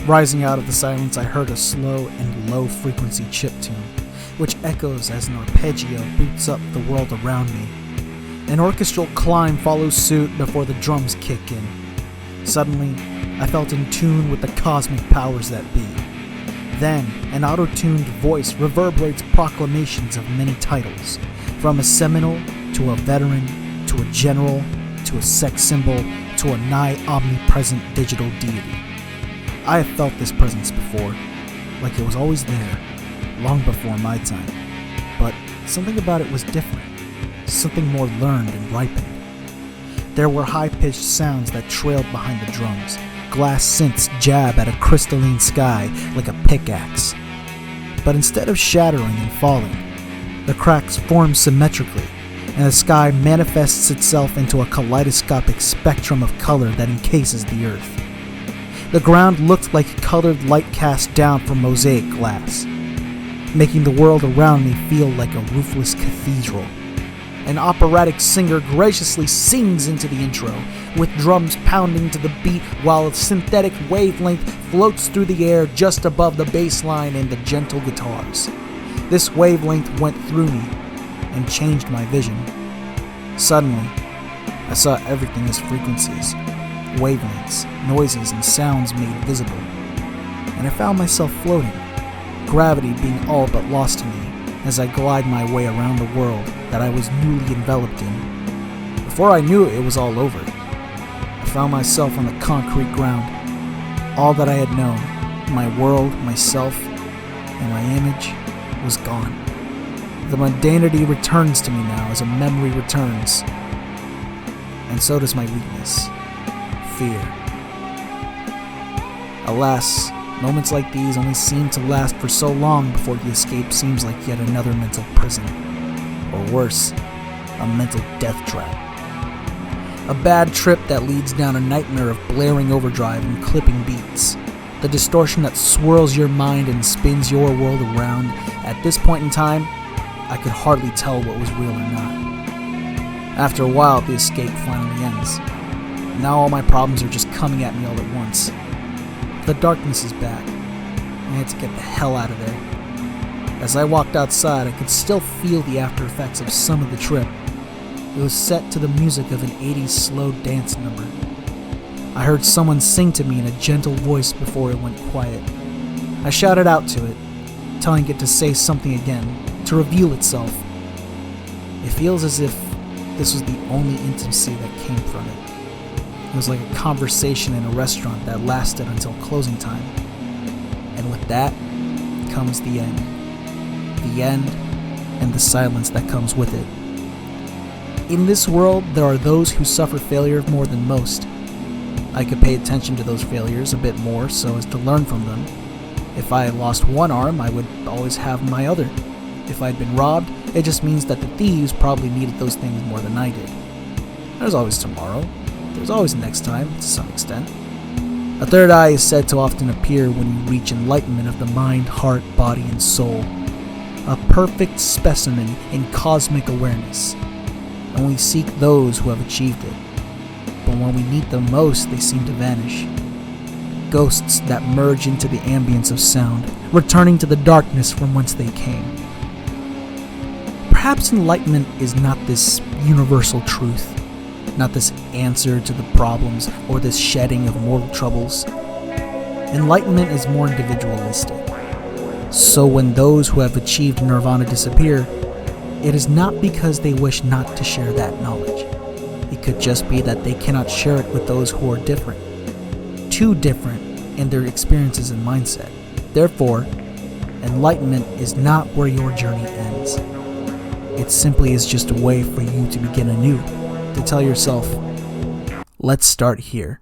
Rising out of the silence, I heard a slow and low-frequency chiptune, which echoes as an arpeggio boots up the world around me. An orchestral climb follows suit before the drums kick in. Suddenly, I felt in tune with the cosmic powers that be. Then, an auto-tuned voice reverberates proclamations of many titles, from a seminal to a veteran to a general to a sex symbol to a nigh omnipresent digital deity. I have felt this presence before, like it was always there, long before my time. But something about it was different, something more learned and ripened. There were high-pitched sounds that trailed behind the drums. Glass synths jab at a crystalline sky like a pickaxe. But instead of shattering and falling, the cracks form symmetrically, and the sky manifests itself into a kaleidoscopic spectrum of color that encases the earth. The ground looked like colored light cast down from mosaic glass, making the world around me feel like a roofless cathedral. An operatic singer graciously sings into the intro, with drums pounding to the beat while a synthetic wavelength floats through the air just above the bass line and the gentle guitars. This wavelength went through me and changed my vision. Suddenly, I saw everything as frequencies, wavelengths, noises, and sounds made visible, and I found myself floating, gravity being all but lost to me as I glide my way around the world that I was newly enveloped in. Before I knew it, it was all over. I found myself on the concrete ground. All that I had known, my world, myself, and my image, was gone. The mundanity returns to me now as a memory returns. And so does my weakness. Fear. Alas, moments like these only seem to last for so long before the escape seems like yet another mental prison. Or worse, a mental death trap. A bad trip that leads down a nightmare of blaring overdrive and clipping beats. The distortion that swirls your mind and spins your world around. At this point in time, I could hardly tell what was real or not. After a while, the escape finally ends. Now all my problems are just coming at me all at once. The darkness is back. I had to get the hell out of there. As I walked outside, I could still feel the after effects of some of the trip. It was set to the music of an 80s slow dance number. I heard someone sing to me in a gentle voice before it went quiet. I shouted out to it, telling it to say something again, to reveal itself. It feels as if this was the only intimacy that came from it. It was like a conversation in a restaurant that lasted until closing time. And with that comes the end. The end and the silence that comes with it. In this world, there are those who suffer failure more than most. I could pay attention to those failures a bit more so as to learn from them. If I had lost one arm, I would always have my other. If I had been robbed, it just means that the thieves probably needed those things more than I did. There's always tomorrow. There's always next time, to some extent. A third eye is said to often appear when you reach enlightenment of the mind, heart, body, and soul. A perfect specimen in cosmic awareness. And we seek those who have achieved it. But when we need them most, they seem to vanish. Ghosts that merge into the ambience of sound, returning to the darkness from whence they came. Perhaps enlightenment is not this universal truth, not this answer to the problems or this shedding of mortal troubles. Enlightenment is more individualistic. So when those who have achieved nirvana disappear, it is not because they wish not to share that knowledge. It could just be that they cannot share it with those who are different. Too different in their experiences and mindset. Therefore, enlightenment is not where your journey ends. It simply is just a way for you to begin anew, to tell yourself, let's start here.